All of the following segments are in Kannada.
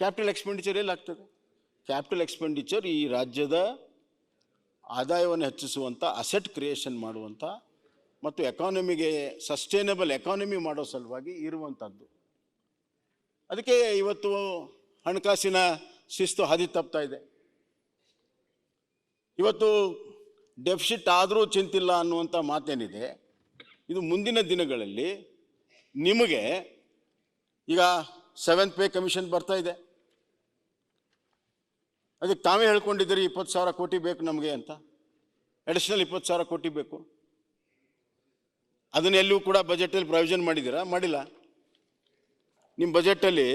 ಕ್ಯಾಪಿಟಲ್ ಎಕ್ಸ್ಪೆಂಡಿಚರ್ ಎಲ್ಲಿ ಆಗ್ತದೆ? ಕ್ಯಾಪಿಟಲ್ ಎಕ್ಸ್ಪೆಂಡಿಚರ್ ಈ ರಾಜ್ಯದ ಆದಾಯವನ್ನು ಹೆಚ್ಚಿಸುವಂಥ, ಅಸೆಟ್ ಕ್ರಿಯೇಷನ್ ಮಾಡುವಂಥ ಮತ್ತು ಎಕಾನಮಿಗೆ ಸಸ್ಟೈನಬಲ್ ಎಕಾನಮಿ ಮಾಡೋ ಸಲುವಾಗಿ ಇರುವಂಥದ್ದು. ಅದಕ್ಕೆ ಇವತ್ತು ಹಣಕಾಸಿನ ಶಿಸ್ತು ಹಾದಿ ತಪ್ತಾ ಇದೆ. ಇವತ್ತು ಡೆಫಿಸಿಟ್ ಆದರೂ ಚಿಂತಿಲ್ಲ ಅನ್ನುವಂಥ ಮಾತೇನಿದೆ, ಇದು ಮುಂದಿನ ದಿನಗಳಲ್ಲಿ ನಿಮಗೆ ಈಗ 7th ಪೇ ಕಮಿಷನ್ ಬರ್ತಾ ಇದೆ. ಅದಕ್ಕೆ ತಾವೇ ಹೇಳ್ಕೊಂಡಿದ್ದೀರಿ 20,000 ಕೋಟಿ ಬೇಕು ನಮಗೆ ಅಂತ, ಅಡಿಷನಲ್ 20,000 ಕೋಟಿ ಬೇಕು. ಅದನ್ನ ಎಲ್ಲೂ ಕೂಡ ಬಜೆಟಲ್ಲಿ ಪ್ರಾವಿಷನ್ ಮಾಡಿದ್ದೀರಾ? ಮಾಡಿಲ್ಲ. ನಿಮ್ಮ ಬಜೆಟಲ್ಲಿ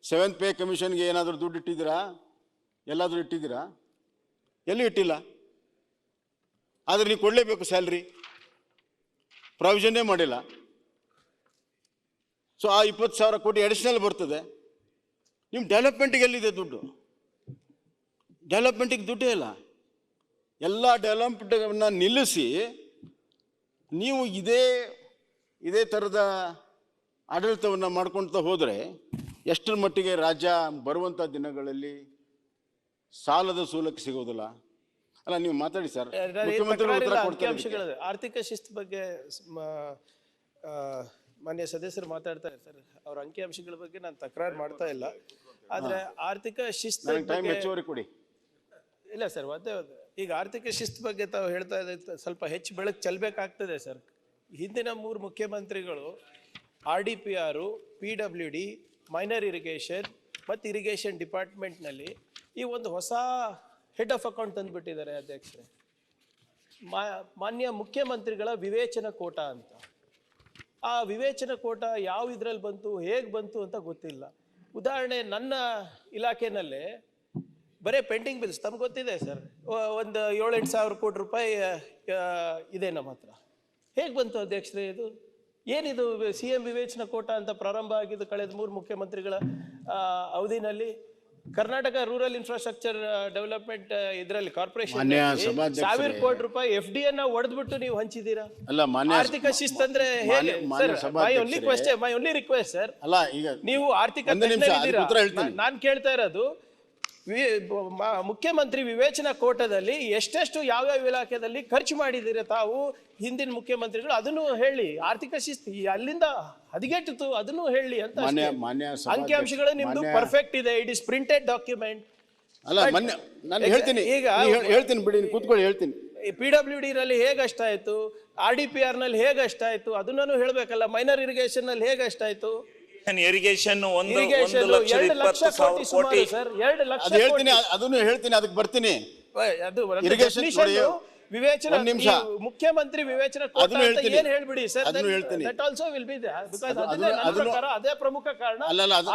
7th ಪೇ ಕಮಿಷನ್ಗೆ ಏನಾದರೂ ದುಡ್ಡು ಇಟ್ಟಿದ್ದೀರಾ? ಎಲ್ಲಾದರೂ ಇಟ್ಟಿದ್ದೀರಾ? ಎಲ್ಲೂ ಇಟ್ಟಿಲ್ಲ. ಆದರೆ ನೀವು ಕೊಡಲೇಬೇಕು ಸ್ಯಾಲ್ರಿ, ಪ್ರಾವಿಷನ್ನೇ ಮಾಡಿಲ್ಲ. ಸೊ ಆ 20,000 ಕೋಟಿ ಅಡಿಷನಲ್ ಬರ್ತದೆ. ನಿಮ್ಮ ಡೆವಲಪ್ಮೆಂಟಿಗೆ ಎಲ್ಲಿದೆ ದುಡ್ಡು? ಡೆವಲಪ್ಮೆಂಟಿಗೆ ದುಡ್ಡೇ ಇಲ್ಲ. ಎಲ್ಲ ಡೆವಲಪ್ಮೆಂಟನ್ನು ನಿಲ್ಲಿಸಿ ನೀವು ಇದೇ ಥರದ ಆಡಳಿತವನ್ನು ಮಾಡ್ಕೊಳ್ತಾ ಹೋದರೆ ಎಷ್ಟರ ಮಟ್ಟಿಗೆ ರಾಜ್ಯ ಬರುವಂಥ ದಿನಗಳಲ್ಲಿ ಸಾಲದ ಸೂಲಕ್ಕೆ ಸಿಗೋದಿಲ್ಲ. ಅಲ್ಲ, ನೀವು ಮಾತಾಡಿ ಸರ್, ಮುಖ್ಯಮಂತ್ರಿಗಳು ಉತ್ತರ ಕೊಡ್ತಾರೆ. ಆರ್ಥಿಕ ಶಿಸ್ತು ಬಗ್ಗೆ ಮಾನ್ಯ ಸದಸ್ಯರು ಮಾತಾಡ್ತಾ ಇರ್ತಾರೆ. ಅವ್ರ ಅಂಕಿಅಂಶಗಳ ಬಗ್ಗೆ ನಾನು ತಕರಾರು ಮಾಡ್ತಾ ಇಲ್ಲ, ಆದ್ರೆ ಆರ್ಥಿಕ ಶಿಸ್ತು ಕೊಡಿ. ಇಲ್ಲ ಸರ್, ಈಗ ಆರ್ಥಿಕ ಶಿಸ್ತು ಬಗ್ಗೆ ತಾವು ಹೇಳ್ತಾ ಇದ್ದ ಸ್ವಲ್ಪ ಹೆಚ್ಚು ಬೆಳಕು ಚೆಲ್ಲಬೇಕಾಗ್ತದೆ ಸರ್. ಹಿಂದಿನ 3 ಮುಖ್ಯಮಂತ್ರಿಗಳು RDPR, PWD, ಮೈನರ್ ಇರಿಗೇಷನ್ ಮತ್ತು ಇರಿಗೇಷನ್ ಡಿಪಾರ್ಟ್ಮೆಂಟ್ನಲ್ಲಿ ಈ ಒಂದು ಹೊಸ ಹೆಡ್ ಆಫ್ ಅಕೌಂಟ್ ತಂದುಬಿಟ್ಟಿದ್ದಾರೆ ಅಧ್ಯಕ್ಷರೇ. ಮಾನ್ಯ ಮುಖ್ಯಮಂತ್ರಿಗಳ ವಿವೇಚನ ಕೋಟ ಅಂತ. ಆ ವಿವೇಚನ ಕೋಟ ಯಾವ ಇದರಲ್ಲಿ ಬಂತು, ಹೇಗೆ ಬಂತು ಅಂತ ಗೊತ್ತಿಲ್ಲ. ಉದಾಹರಣೆ, ನನ್ನ ಇಲಾಖೆನಲ್ಲೇ ಬರೀ ಪೆಂಡಿಂಗ್ ಬಿಲ್ಸ್ ತಮ್ಗೆ ಗೊತ್ತಿದೆ ಸರ್, ಒಂದು 7-8 ಸಾವಿರ ಕೋಟಿ ರೂಪಾಯಿ ಇದೆ ನಮ್ಮ ಹತ್ರ. ಹೇಗೆ ಬಂತು ಅಧ್ಯಕ್ಷರೇ ಇದು? ಏನಿದು CM ವಿವೇಚನ ಕೋಟ ಅಂತ ಪ್ರಾರಂಭ ಆಗಿದ್ದು ಕಳೆದ 3 ಮುಖ್ಯಮಂತ್ರಿಗಳ ಅವಧಿನಲ್ಲಿ. ಕರ್ನಾಟಕ ರೂರಲ್ ಇನ್ಫ್ರಾಸ್ಟ್ರಕ್ಚರ್ ಡೆವಲಪ್ಮೆಂಟ್ ಇದರಲ್ಲಿ ಕಾರ್ಪೊರೇಷನ್ 1,000 ಕೋಟಿ ರೂಪಾಯಿ FDಯನ್ನು ಒಡೆದ್ಬಿಟ್ಟು ನೀವು ಹಂಚಿದ್ದೀರಾ. ಆರ್ಥಿಕ ಶಿಸ್ತು ಅಂದ್ರೆ ಹೇಗೆ sir? My only request sir, ಅಲ್ಲ ಈಗ ನೀವು ಆರ್ಥಿಕ ನಾನು ಕೇಳ್ತಾ ಇರೋದು, ಮುಖ್ಯಮಂತ್ರಿ ವಿವೇಚನ ಕೋಟದಲ್ಲಿ ಎಷ್ಟೆಷ್ಟು ಯಾವ್ಯಾವ ಇಲಾಖೆಯಲ್ಲಿ ಖರ್ಚು ಮಾಡಿದ್ದೀರಾ ತಾವು ಹಿಂದಿನ ಮುಖ್ಯಮಂತ್ರಿಗಳು, ಅದನ್ನು ಹೇಳಿ. ಆರ್ಥಿಕ ಶಿಸ್ತು ಅಲ್ಲಿಂದ ಹದಗೆಟ್ಟಿತು, ಅದನ್ನು ಹೇಳಿ ಅಂತ. ಅಂಕಿಅಂಶಗಳು ನಿಮ್ದು ಪರ್ಫೆಕ್ಟ್ ಇದೆ, ಇಟ್ ಇಸ್ ಪ್ರಿಂಟೆಡ್ ಡಾಕ್ಯುಮೆಂಟ್. ಅಲ್ಲ, ನಾನು ಹೇಳ್ತೀನಿ, ಈಗ ಹೇಳ್ತೀನಿ ಬಿಡಿ, ಕೂತ್ಕೊಳ್ಳಿ ಹೇಳ್ತೀನಿ. PWD ನಲ್ಲಿ ಹೇಗಷ್ಟಾಯ್ತು, RDPR ನಲ್ಲಿ ಹೇಗಷ್ಟಾಯ್ತು ಅದನ್ನು ಹೇಳ್ಬೇಕಲ್ಲ. ಮೈನರ್ ಇರಿಗೇಷನ್ ನಲ್ಲಿ ಹೇಗಷ್ಟಾಯ್ತು? ಇರಿಗೇಷನ್ 1,20,000 ಕೋಟಿ ಸರ್, 2 ಲಕ್ಷ ಹೇಳ್ತೀನಿ, ಅದನ್ನು ಹೇಳ್ತೀನಿ, ಅದಕ್ಕೆ ಬರ್ತೀನಿ. ವಿವೇಚನ ಮುಖ್ಯಮಂತ್ರಿ ವಿವೇಚನ ಏನ್ ಹೇಳ್ಬಿಡಿ sir, that also will be there, because ಅದೇ ಪ್ರಮುಖ ಕಾರಣ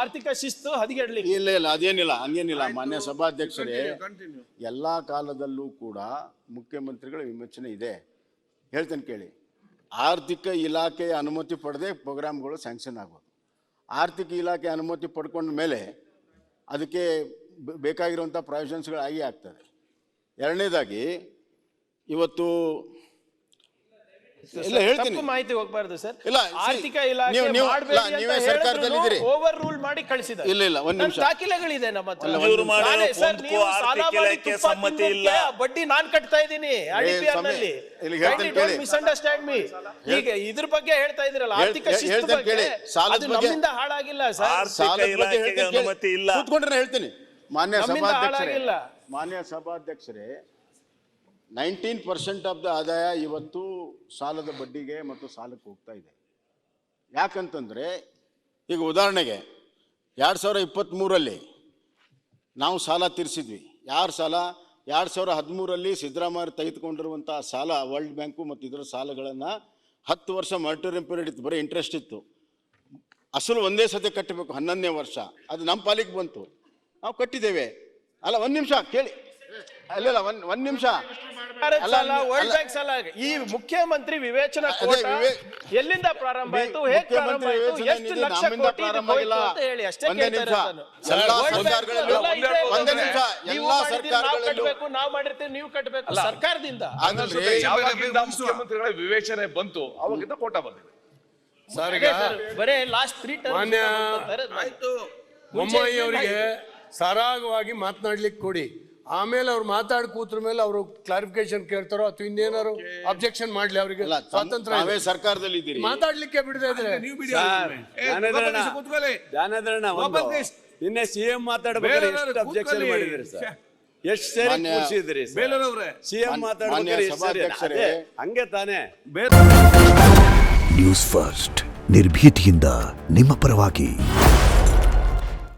ಆರ್ಥಿಕ ಶಿಸ್ತು ಹದಗೆಡ್ಲಿಕ್ಕೆ. ಇಲ್ಲ ಅದೇನಿಲ್ಲ, ಹಂಗೇನಿಲ್ಲ. ಮಾನ್ಯ ಸಭಾಧ್ಯಕ್ಷರೇ, ಎಲ್ಲಾ ಕಾಲದಲ್ಲೂ ಕೂಡ ಮುಖ್ಯಮಂತ್ರಿಗಳ ವಿವೇಚನೆ ಇದೆ. ಹೇಳ್ತೇನೆ ಕೇಳಿ. ಆರ್ಥಿಕ ಇಲಾಖೆಯ ಅನುಮತಿ ಪಡೆದೇ ಪ್ರೋಗ್ರಾಮ್ಗಳು ಸ್ಯಾಂಕ್ಷನ್ ಆಗೋದು. ಆರ್ಥಿಕ ಇಲಾಖೆ ಅನುಮತಿ ಪಡ್ಕೊಂಡ ಮೇಲೆ ಅದಕ್ಕೆ ಬೇಕಾಗಿರುವಂಥ ಪ್ರಾವಿಷನ್ಸ್ಗಳು ಆಗಿ ಆಗ್ತದೆ. ಎರಡನೇದಾಗಿ ಇವತ್ತು ಇಲ್ಲ ಹೇಳ್ತೀನಿ, ಮಾಹಿತಿ ಹೋಗಬಾರದು ಸರ್. ಇಲ್ಲ, ಆರ್ಥಿಕ ಇಲಾಖೆ ನೀವೇ ಸರ್ಕಾರದಲ್ಲಿ ಇದ್ದೀರಿ, ಓವರ್ ರೂಲ್ ಮಾಡಿ ಕಳಿಸಿದ್ದಾರೆ. ಇಲ್ಲ ಒಂದ್ ನಿಮಿಷ, ದಾಖಲೆಗಳಿದೆ ನಮ್ಮ ಹತ್ರ. ಸಮ್ಮತಿ ಇಲ್ಲ, ಬಡ್ಡಿ ನಾನ್ ಕಟ್ತಾ ಇದ್ದೀನಿ RDPR ನಲ್ಲಿ. Misunderstand me. ಈಗ ಇದ್ರ ಬಗ್ಗೆ ಹೇಳ್ತಾ ಇದ್ದೀರಲ್ಲ, ಆರ್ಥಿಕ ಶಿಸ್ತು ಬಗ್ಗೆ, ಅದು ನಮ್ಮಿಂದ ಹಾಳಾಗಿಲ್ಲ ಸರ್. ಅನುಮತಿ ಇಲ್ಲ. ಕೂತ್ಕೊಂಡ್ರೆ ಹೇಳ್ತೀನಿ. ಮಾನ್ಯ ಸಭಾಧ್ಯಕ್ಷರೇ, 19% ಆಫ್ ದ ಆದಾಯ ಇವತ್ತು ಸಾಲದ ಬಡ್ಡಿಗೆ ಮತ್ತು ಸಾಲಕ್ಕೆ ಹೋಗ್ತಾ ಇದೆ. ಯಾಕಂತಂದರೆ, ಈಗ ಉದಾಹರಣೆಗೆ 2023ರಲ್ಲಿ ನಾವು ಸಾಲ ತೀರಿಸಿದ್ವಿ. ಯಾರು ಸಾಲ? 2013ರಲ್ಲಿ ಸಿದ್ದರಾಮಯ್ಯ ತೆಗೆದುಕೊಂಡಿರುವಂಥ ಸಾಲ, ವರ್ಲ್ಡ್ ಬ್ಯಾಂಕು ಮತ್ತು ಇದರ ಸಾಲಗಳನ್ನು 10 ವರ್ಷ ಮಾನಿಟರಿಂಗ್ ಪೀರಿಯಡ್ ಇತ್ತು, ಬರೀ ಇಂಟ್ರೆಸ್ಟ್ ಇತ್ತು. ಅಸಲು ಒಂದೇ ಸತಿ ಕಟ್ಟಬೇಕು 11ನೇ ವರ್ಷ. ಅದು ನಮ್ಮ ಪಾಲಿಗೆ ಬಂತು, ನಾವು ಕಟ್ಟಿದ್ದೇವೆ. ಅಲ್ಲ, ಒಂದು ನಿಮಿಷ ಕೇಳಿ. ಅಲ್ಲ, ಒಂದ್ ನಿಮಿಷ. ವರ್ಲ್ಡ್ ಬ್ಯಾಂಕ್ ಸಾಲ ಈ ಮುಖ್ಯಮಂತ್ರಿ ವಿವೇಚನಾ ಕೋಟ ಎಲ್ಲಿಂದ ಪ್ರಾರಂಭ ಆಯಿತು, ಹೇಗೆ ಪ್ರಾರಂಭ ಆಯಿತು, ಎಷ್ಟು ಲಕ್ಷ ಕೋಟಿ ಅಂತ ಹೇಳಿ ಅಷ್ಟೇ ಕೇಳ್ತಾರೆ. ನಾವು ಮಾಡಿರ್ತೀವಿ, ನೀವು ಕಟ್ಟಬೇಕು ಸರ್ಕಾರದಿಂದ. ಮುಖ್ಯಮಂತ್ರಿಗಳ ವಿವೇಚನೆ ಬಂತು, ಅವಾಗಿಂದ ಕೋಟ ಬಂದಿದೆ. ಬರೇ ಲಾಸ್ಟ್ 3 ಟರ್ಮ್ ಆಯ್ತು. ಬೊಮ್ಮಾಯಿ ಅವರಿಗೆ ಸರಾಗವಾಗಿ ಮಾತನಾಡ್ಲಿಕ್ಕೆ ಕೊಡಿ. ಆಮೇಲೆ ಅವ್ರು ಮಾತಾಡಿ ಕೂತ್ರ ಮೇಲೆ ಅವರು ಕ್ಲಾರಿಫಿಕೇಶನ್ ಕೇಳ್ತಾರೋ ಅಥವಾ ಇನ್ನೇನಾರು ಅಬ್ಜೆಕ್ಷನ್ ಮಾಡ್ಲಿ, ಅವರಿಗೆ ಅಲ್ಲ, ಸ್ವಾತಂತ್ರ್ಯ ನಾವೇ ಇದೆ. ಸರ್ಕಾರದಲ್ಲಿ ಇದ್ದೀರಿ. ಮಾತಾಡ್ಲಿಕ್ಕೆ ಬಿಡದೆ ಇದ್ರೆ ಜ್ಞಾನಧರಣ ನಿನ್ನೆ ಸಿಎಂ ಮಾತಾಡ್ಬೇಕಾದ್ರೆ ಎಷ್ಟು ಅಬ್ಜೆಕ್ಷನ್ ಮಾಡಿದ್ರಿ ಸರ್, ಎಷ್ಟು ಸರಿ ಮಾನ್ಯ ಕೂರಿಸಿದ್ರಿ ಸಿಎಂ ಮಾತಾಡ್ಬೇಕಾದ್ರೆ ಎಷ್ಟು ಸರಿ? ಸಭಾಧ್ಯಕ್ಷರೇ, ಅದೇ, ಹಂಗೆ ತಾನೇ. ನ್ಯೂಸ್ ಫಸ್ಟ್ ನಿರ್ಭೀತಿಯಿಂದ ನಿಮ್ಮ ಪರವಾಗಿ.